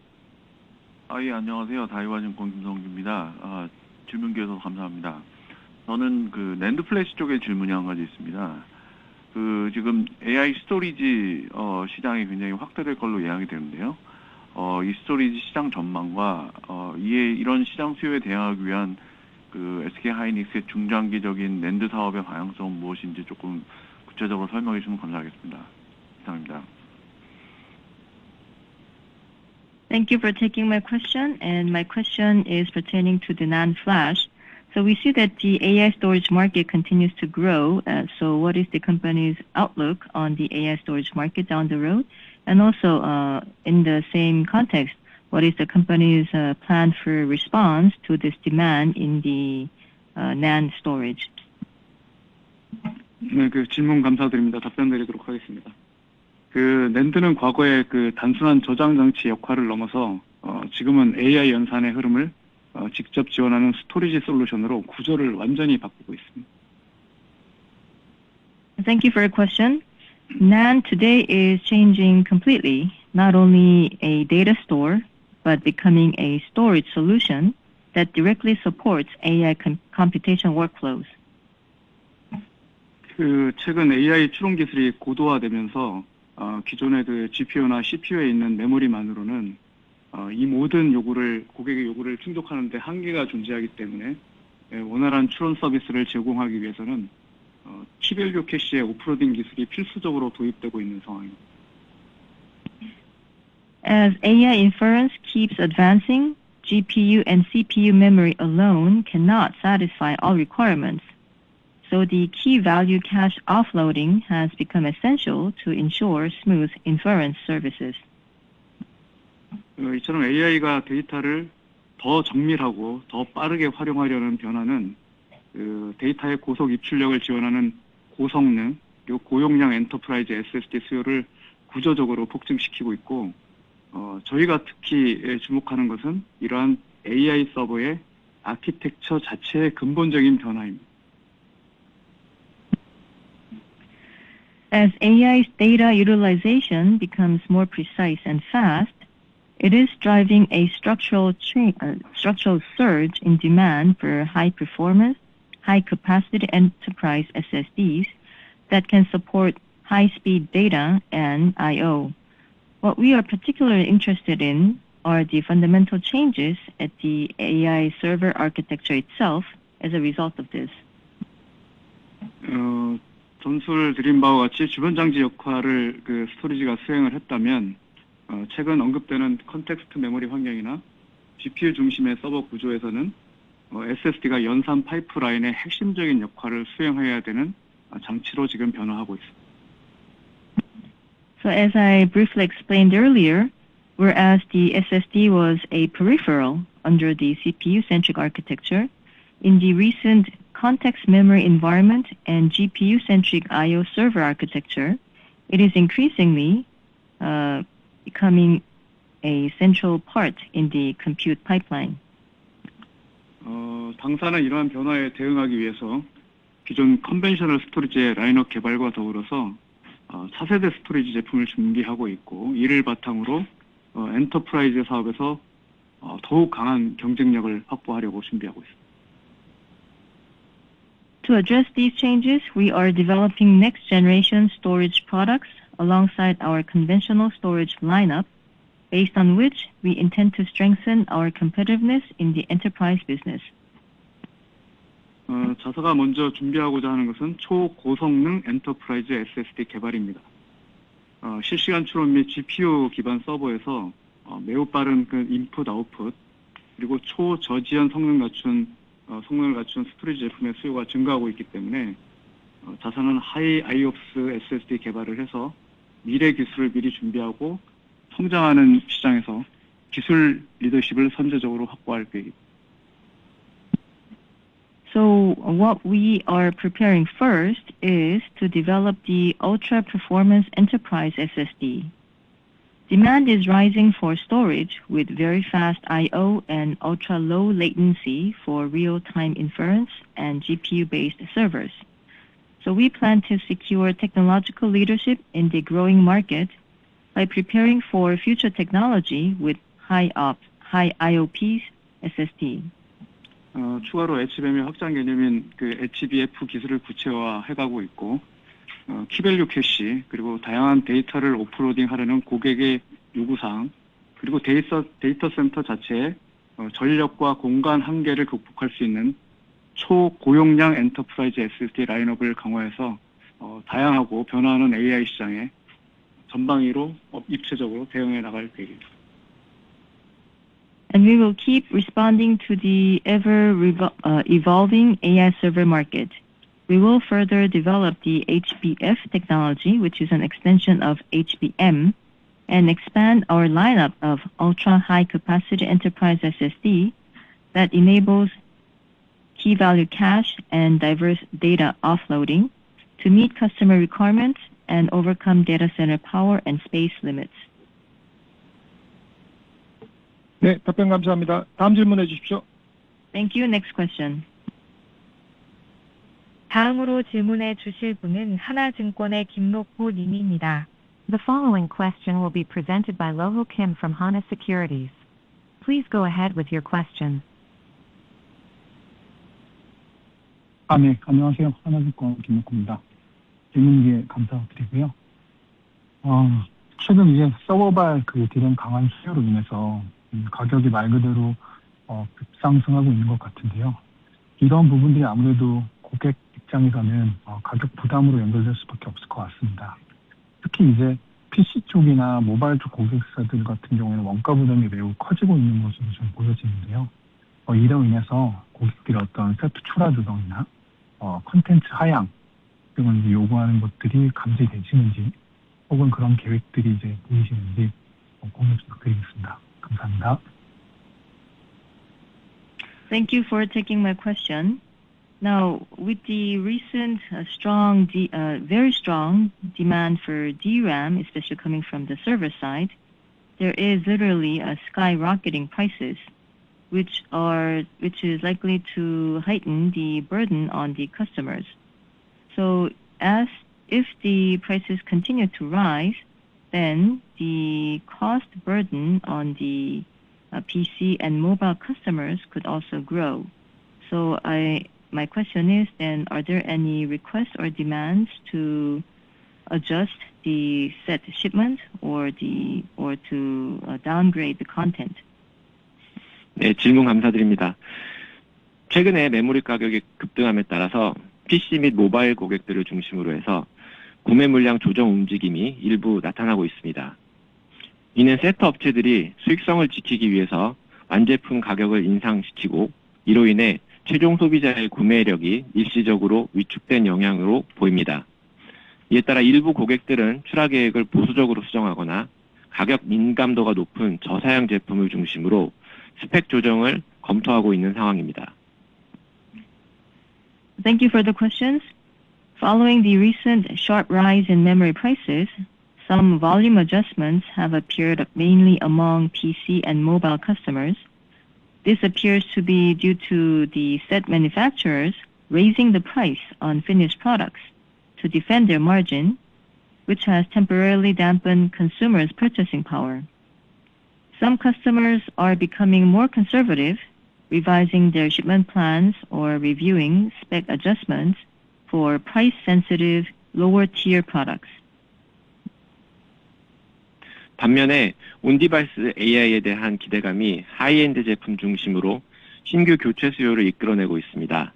예, 안녕하세요. 다이와증권 김성규입니다. 질문 기회서 감사합니다. 저는 낸드 플래시 쪽에 질문이 한 가지 있습니다. 지금 AI 스토리지 시장이 굉장히 확대될 걸로 예상이 되는데요. 이 스토리지 시장 전망과 이런 시장 수요에 대응하기 위한 SK 하이닉스의 중장기적인 낸드 사업의 방향성은 무엇인지 조금 구체적으로 설명해 주시면 감사하겠습니다. 이상입니다. Thank you for taking my question, and my question is pertaining to the NAND flash. So we see that the AI storage market continues to grow. So what is the company's outlook on the AI storage market down the road? And also, in the same context, what is the company's plan for response to this demand in the NAND storage? 네, 질문 감사드립니다. 답변 드리도록 하겠습니다. 낸드는 과거에 단순한 저장 장치 역할을 넘어서 지금은 AI 연산의 흐름을 직접 지원하는 스토리지 솔루션으로 구조를 완전히 바꾸고 있습니다. Thank you for your question. NAND today is changing completely, not only a data store, but becoming a storage solution that directly supports AI computation workflows. 최근 AI 추론 기술이 고도화되면서 기존의 GPU나 CPU에 있는 메모리만으로는 이 모든 고객의 요구를 충족하는 데 한계가 존재하기 때문에 원활한 추론 서비스를 제공하기 위해서는 키밸류 캐시의 오프로딩 기술이 필수적으로 도입되고 있는 상황입니다. As AI inference keeps advancing, GPU and CPU memory alone cannot satisfy all requirements. So the key value cache offloading has become essential to ensure smooth inference services. 이처럼 AI가 데이터를 더 정밀하고 더 빠르게 활용하려는 변화는 데이터의 고속 입출력을 지원하는 고성능 그리고 고용량 엔터프라이즈 SSD 수요를 구조적으로 폭증시키고 있고 저희가 특히 주목하는 것은 이러한 AI 서버의 아키텍처 자체의 근본적인 변화입니다. As AI's data utilization becomes more precise and fast, it is driving a structural surge in demand for high-performance, high-capacity enterprise SSDs that can support high-speed data and I/O. What we are particularly interested in are the fundamental changes at the AI server architecture itself as a result of this. 전수를 드린 바와 같이 주변 장치 역할을 스토리지가 수행을 했다면 최근 언급되는 컨텍스트 메모리 환경이나 GPU 중심의 서버 구조에서는 SSD가 연산 파이프라인의 핵심적인 역할을 수행해야 되는 장치로 지금 변화하고 있습니다. So as I briefly explained earlier, whereas the SSD was a peripheral under the CPU-centric architecture, in the recent context memory environment and GPU-centric I/O server architecture, it is increasingly becoming a central part in the compute pipeline. 당사는 이러한 변화에 대응하기 위해서 기존 컨벤셔널 스토리지의 라인업 개발과 더불어서 차세대 스토리지 제품을 준비하고 있고 이를 바탕으로 엔터프라이즈 사업에서 더욱 강한 경쟁력을 확보하려고 준비하고 있습니다. To address these changes, we are developing next-generation storage products alongside our conventional storage lineup, based on which we intend to strengthen our competitiveness in the enterprise business. 자사가 먼저 준비하고자 하는 것은 초고성능 엔터프라이즈 SSD 개발입니다. 실시간 추론 및 GPU 기반 서버에서 매우 빠른 인풋 아웃풋 그리고 초저지연 성능을 갖춘 스토리지 제품의 수요가 증가하고 있기 때문에 자사는 하이 IOPS SSD 개발을 해서 미래 기술을 미리 준비하고 성장하는 시장에서 기술 리더십을 선제적으로 확보할 계획입니다. So what we are preparing first is to develop the Ultra Performance Enterprise SSD. Demand is rising for storage with very fast I/O and ultra low latency for real-time inference and GPU-based servers. So we plan to secure technological leadership in the growing market by preparing for future technology with high IOP SSD. 추가로 HBM의 확장 개념인 그 HBF 기술을 구체화해가고 있고, 키밸류 캐시 그리고 다양한 데이터를 오프로딩하려는 고객의 요구사항, 그리고 데이터 센터 자체의 전력과 공간 한계를 극복할 수 있는 초고용량 엔터프라이즈 SSD 라인업을 강화해서 다양하고 변화하는 AI 시장에 전방위로 입체적으로 대응해 나갈 계획입니다. And we will keep responding to the evolving AI server market. We will further develop the HBF technology, which is an extension of HBM, and expand our lineup of ultra-high capacity enterprise SSD that enables key value cache and diverse data offloading to meet customer requirements and overcome data center power and space limits. 네, 답변 감사합니다. 다음 질문해 주십시오. Thank you. Next question. 다음으로 질문해 주실 분은 하나증권의 김록호 님입니다. The following question will be presented by Loho Kim from Hana Securities. Please go ahead with your question. 네, 안녕하세요. 하나증권 김록호입니다. 질문 기회 감사드리고요. 최근 이제 서버발 그 디램 강한 수요로 인해서 가격이 말 그대로 급상승하고 있는 것 같은데요. 이런 부분들이 아무래도 고객 입장에서는 가격 부담으로 연결될 수밖에 없을 것 같습니다. 특히 이제 PC 쪽이나 모바일 쪽 고객사들 같은 경우에는 원가 부담이 매우 커지고 있는 것으로 좀 보여지는데요. 이로 인해서 고객들의 어떤 세트 출하 조정이나 컨텐츠 하향 등을 이제 요구하는 것들이 감지되시는지 혹은 그런 계획들이 이제 보이시는지 공유 부탁드리겠습니다. 감사합니다. Thank you for taking my question. Now, with the recent very strong demand for DRAM, especially coming from the server side, there is literally a skyrocketing prices, which is likely to heighten the burden on the customers. So, if the prices continue to rise, then the cost burden on the PC and mobile customers could also grow. So my question is then, are there any requests or demands to adjust the set shipment or to downgrade the content? 네, 질문 감사드립니다. 최근에 메모리 가격이 급등함에 따라서 PC 및 모바일 고객들을 중심으로 해서 구매 물량 조정 움직임이 일부 나타나고 있습니다. 이는 세트 업체들이 수익성을 지키기 위해서 완제품 가격을 인상시키고 이로 인해 최종 소비자의 구매력이 일시적으로 위축된 영향으로 보입니다. 이에 따라 일부 고객들은 출하 계획을 보수적으로 수정하거나 가격 민감도가 높은 저사양 제품을 중심으로 스펙 조정을 검토하고 있는 상황입니다. Thank you for the questions. Following the recent sharp rise in memory prices, some volume adjustments have appeared mainly among PC and mobile customers. This appears to be due to the set manufacturers raising the price on finished products to defend their margin, which has temporarily dampened consumers' purchasing power. Some customers are becoming more conservative, revising their shipment plans or reviewing spec adjustments for price-sensitive, lower-tier products. 반면에 온디바이스 AI에 대한 기대감이 하이엔드 제품 중심으로 신규 교체 수요를 이끌어내고 있습니다.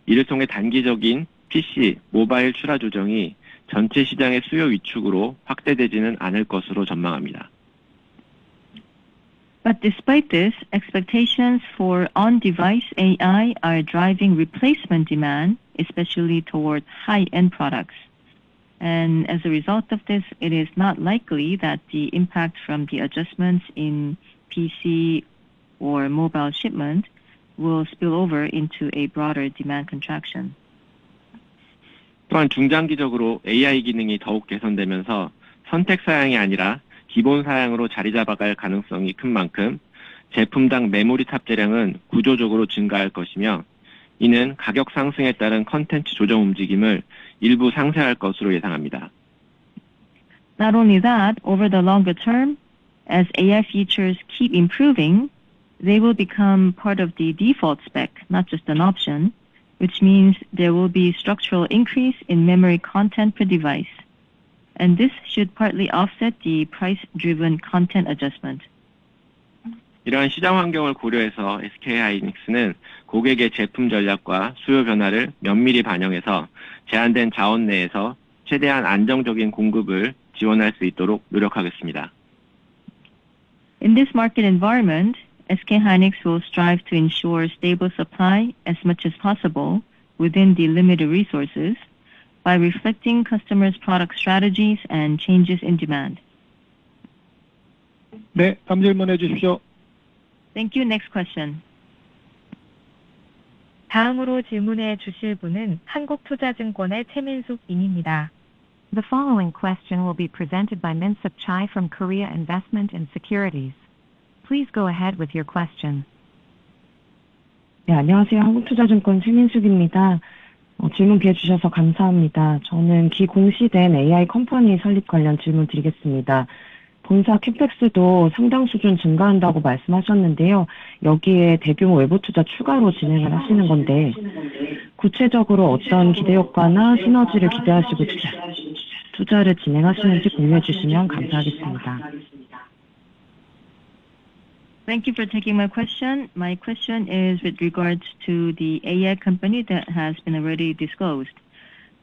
이를 통해 단기적인 PC, 모바일 출하 조정이 전체 시장의 수요 위축으로 확대되지는 않을 것으로 전망합니다. But despite this, expectations for on-device AI are driving replacement demand, especially towards high-end products. And as a result of this, it is not likely that the impact from the adjustments in PC or mobile shipment will spill over into a broader demand contraction. 또한 중장기적으로 AI 기능이 더욱 개선되면서 선택 사양이 아니라 기본 사양으로 자리 잡아갈 가능성이 큰 만큼 제품당 메모리 탑재량은 구조적으로 증가할 것이며 이는 가격 상승에 따른 컨텐츠 조정 움직임을 일부 상쇄할 것으로 예상합니다. Not only that, over the longer term, as AI features keep improving, they will become part of the default spec, not just an option, which means there will be structural increase in memory content per device. And this should partly offset the price-driven content adjustment. 이러한 시장 환경을 고려해서 SK하이닉스는 고객의 제품 전략과 수요 변화를 면밀히 반영해서 제한된 자원 내에서 최대한 안정적인 공급을 지원할 수 있도록 노력하겠습니다. In this market environment, SK hynix will strive to ensure stable supply as much as possible within the limited resources by reflecting customers' product strategies and changes in demand. 네, 다음 질문해 주십시오. Thank you. Next question. 다음으로 질문해 주실 분은 한국투자증권의 최민숙 님입니다. The following question will be presented by Min-Sup Chai from Korea Investment and Securities. Please go ahead with your question. 네, 안녕하세요. 한국투자증권 최민숙입니다. 질문 기회 주셔서 감사합니다. 저는 기공시된 AI 컴퍼니 설립 관련 질문 드리겠습니다. 본사 캐펙스도 상당 수준 증가한다고 말씀하셨는데요. 여기에 대규모 외부 투자 추가로 진행을 하시는 건데 구체적으로 어떤 기대 효과나 시너지를 기대하시고 투자를 진행하시는지 공유해 주시면 감사하겠습니다. Thank you for taking my question. My question is with regards to the AI company that has been already disclosed.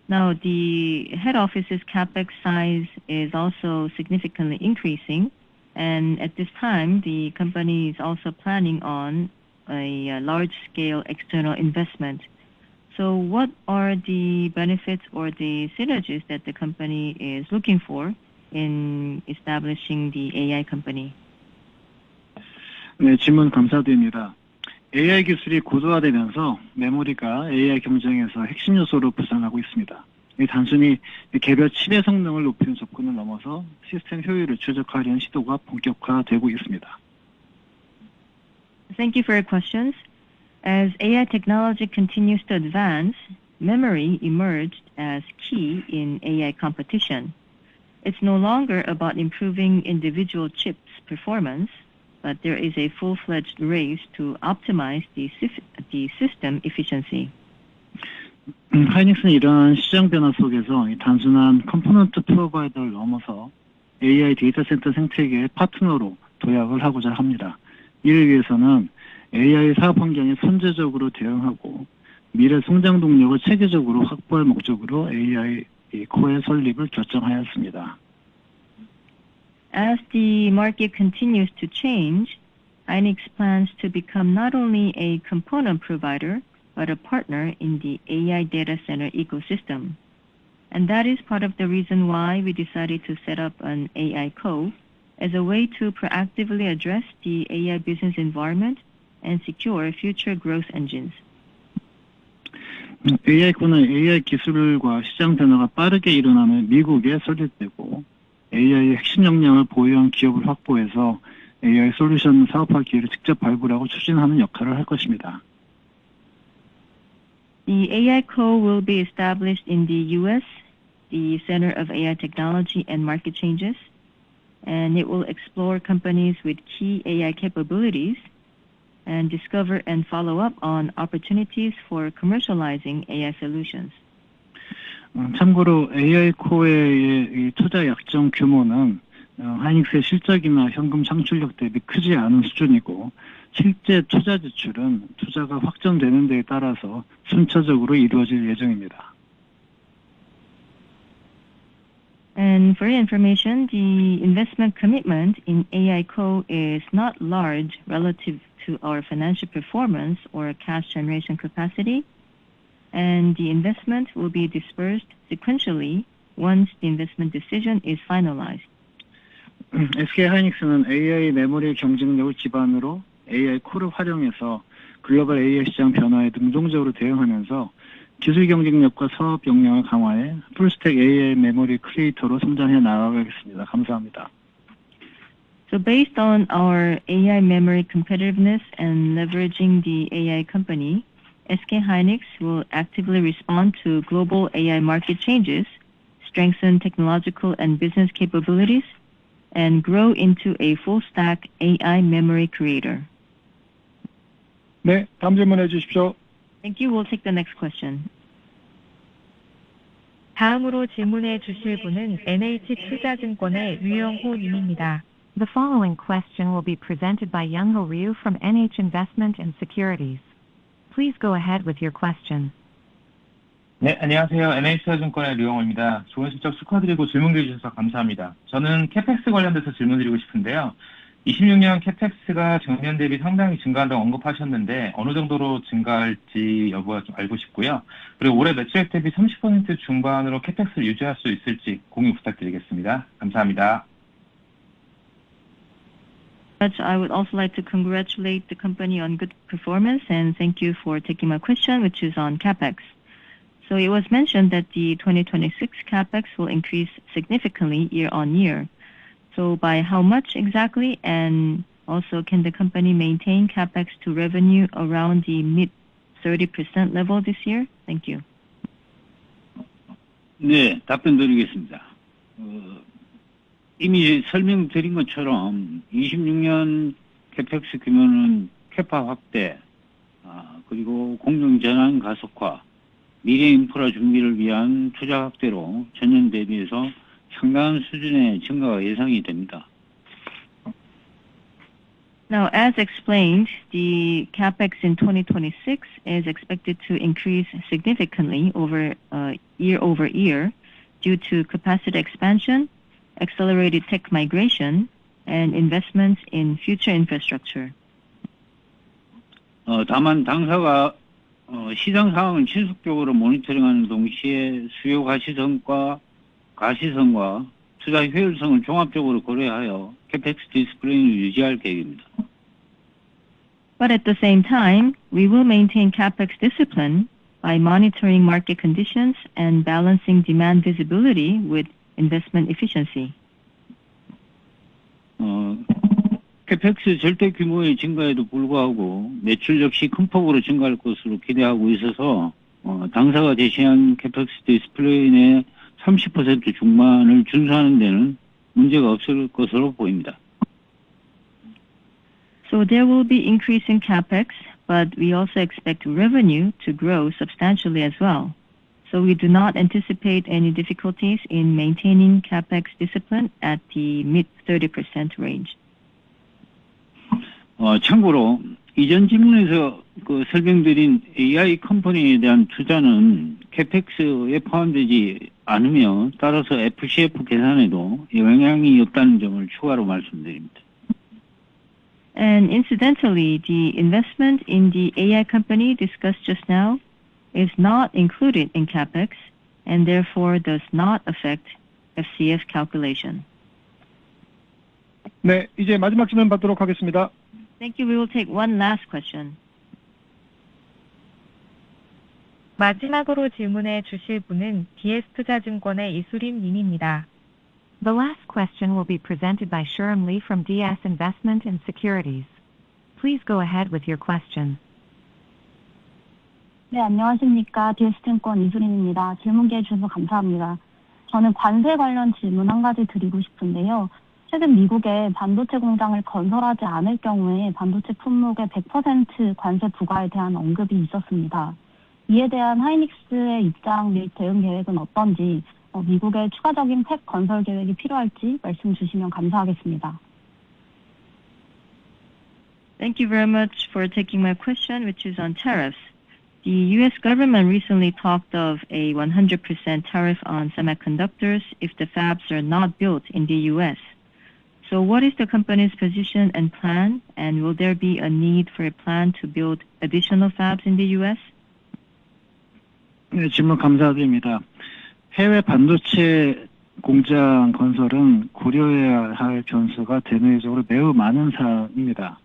Now, the head office's capex size is also significantly increasing, and at this time, the company is also planning on a large-scale external investment. So what are the benefits or the synergies that the company is looking for in establishing the AI company? 네, 질문 감사드립니다. AI 기술이 고도화되면서 메모리가 AI 경쟁에서 핵심 요소로 부상하고 있습니다. 단순히 개별 칩의 성능을 높이는 접근을 넘어서 시스템 효율을 최적화하려는 시도가 본격화되고 있습니다. Thank you for your questions. As AI technology continues to advance, memory emerged as key in AI competition. It's no longer about improving individual chips' performance, but there is a full-fledged race to optimize the system efficiency. 하이닉스는 이러한 시장 변화 속에서 단순한 컴포넌트 프로바이더를 넘어서 AI 데이터 센터 생태계의 파트너로 도약을 하고자 합니다. 이를 위해서는 AI 사업 환경에 선제적으로 대응하고 미래 성장 동력을 체계적으로 확보할 목적으로 AI 코어의 설립을 결정하였습니다. As the market continues to change, Hynix plans to become not only a component provider, but a partner in the AI data center ecosystem. And that is part of the reason why we decided to set up an AI Co as a way to proactively address the AI business environment and secure future growth engines. AI Co는 AI 기술과 시장 변화가 빠르게 일어나는 미국에 설립되고 AI의 핵심 역량을 보유한 기업을 확보해서 AI 솔루션 사업화 기회를 직접 발굴하고 추진하는 역할을 할 것입니다. The AI Co will be established in the U.S., the Center of AI Technology and Market Changes, and it will explore companies with key AI capabilities and discover and follow up on opportunities for commercializing AI solutions. 참고로 AI 코어의 투자 약정 규모는 하이닉스의 실적이나 현금 창출력 대비 크지 않은 수준이고 실제 투자 지출은 투자가 확정되는 데에 따라서 순차적으로 이루어질 예정입니다. And for your information, the investment commitment in AI Co is not large relative to our financial performance or cash generation capacity. And the investment will be dispersed sequentially once the investment decision is finalized. SK 하이닉스는 AI 메모리 경쟁력을 기반으로 AI 코를 활용해서 글로벌 AI 시장 변화에 능동적으로 대응하면서 기술 경쟁력과 사업 역량을 강화해 풀스택 AI 메모리 크리에이터로 성장해 나가겠습니다. 감사합니다. So based on our AI memory competitiveness and leveraging the AI company, SK hynix will actively respond to global AI market changes, strengthen technological and business capabilities, and grow into a full-stack AI memory creator. 네, 다음 질문해 주십시오. Thank you. We'll take the next question. 다음으로 질문해 주실 분은 NH투자증권의 류영호 님입니다. The following question will be presented by Young-ho Ryu from NH Investment and Securities. Please go ahead with your question. 네, 안녕하세요. NH투자증권의 류영호입니다. 좋은 실적 축하드리고 질문 주셔서 감사합니다. 저는 캐펙스 관련돼서 질문드리고 싶은데요. 26년 캐펙스가 전년 대비 상당히 증가한다고 언급하셨는데 어느 정도로 증가할지 여부가 좀 알고 싶고요. 그리고 올해 매출액 대비 30% 중반으로 캐펙스를 유지할 수 있을지 공유 부탁드리겠습니다. 감사합니다. I would also like to congratulate the company on good performance and thank you for taking my question, which is on CapEx. So it was mentioned that the 2026 CapEx will increase significantly year on year. So by how much exactly, and also can the company maintain CapEx to revenue around the mid 30% level this year? Thank you. 네, 답변 드리겠습니다. 이미 설명드린 것처럼 26년 캐펙스 규모는 캐파 확대, 그리고 공정 전환 가속화, 미래 인프라 준비를 위한 투자 확대로 전년 대비해서 상당한 수준의 증가가 예상이 됩니다. Now, as explained, the capex in 2026 is expected to increase significantly year over year due to capacity expansion, accelerated tech migration, and investments in future infrastructure. 다만 당사가 시장 상황을 지속적으로 모니터링하는 동시에 수요 가시성과 투자 효율성을 종합적으로 고려하여 캐펙스 디스플레이를 유지할 계획입니다. But at the same time, we will maintain capex discipline by monitoring market conditions and balancing demand visibility with investment efficiency. 캐펙스 절대 규모의 증가에도 불구하고 매출 역시 큰 폭으로 증가할 것으로 기대하고 있어서 당사가 제시한 캐펙스 디스플레이 내 30% 중반을 준수하는 데는 문제가 없을 것으로 보입니다. So there will be increase in capex, but we also expect revenue to grow substantially as well. So we do not anticipate any difficulties in maintaining capex discipline at the mid 30% range. 참고로 이전 질문에서 설명드린 AI 컴퍼니에 대한 투자는 캐펙스에 포함되지 않으며 따라서 FCF 계산에도 영향이 없다는 점을 추가로 말씀드립니다. And incidentally, the investment in the AI company discussed just now is not included in capex and therefore does not affect FCF calculation. 네, 이제 마지막 질문 받도록 하겠습니다. Thank you. We will take one last question. 마지막으로 질문해 주실 분은 DS투자증권의 이수림 님입니다. The last question will be presented by Shurim Lee from DS Investment and Securities. Please go ahead with your question. 네, 안녕하십니까. DS증권 이수림입니다. 질문 기회 주셔서 감사합니다. 저는 관세 관련 질문 한 가지 드리고 싶은데요. 최근 미국에 반도체 공장을 건설하지 않을 경우에 반도체 품목의 100% 관세 부과에 대한 언급이 있었습니다. 이에 대한 하이닉스의 입장 및 대응 계획은 어떤지, 미국의 추가적인 팩 건설 계획이 필요할지 말씀 주시면 감사하겠습니다. Thank you very much for taking my question, which is on tariffs. The U.S. government recently talked of a 100% tariff on semiconductors if the fabs are not built in the U.S. So what is the company's position and plan, and will there be a need for a plan to build additional fabs in the U.S.? 네, 질문 감사드립니다. 해외 반도체 공장 건설은 고려해야 할 변수가 대내적으로 매우 많은 사항입니다.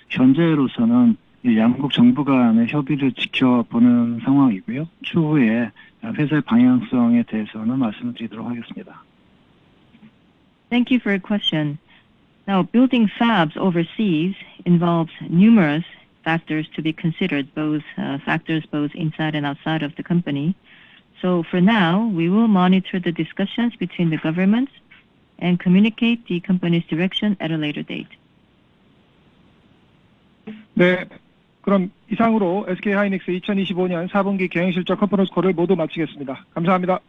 현재로서는 양국 정부 간의 협의를 지켜보는 상황이고요. 추후에 회사의 방향성에 대해서는 말씀을 드리도록 하겠습니다. Thank you for your question. Now, building fabs overseas involves numerous factors to be considered, both factors both inside and outside of the company. So for now, we will monitor the discussions between the governments and communicate the company's direction at a later date. 네, 그럼 이상으로 SK하이닉스 2025년 4분기 경영실적 컨퍼런스 콜을 모두 마치겠습니다. 감사합니다.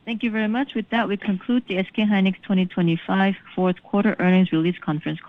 Thank you very much. With that, we conclude the SK hynix 2025 fourth quarter earnings release conference call.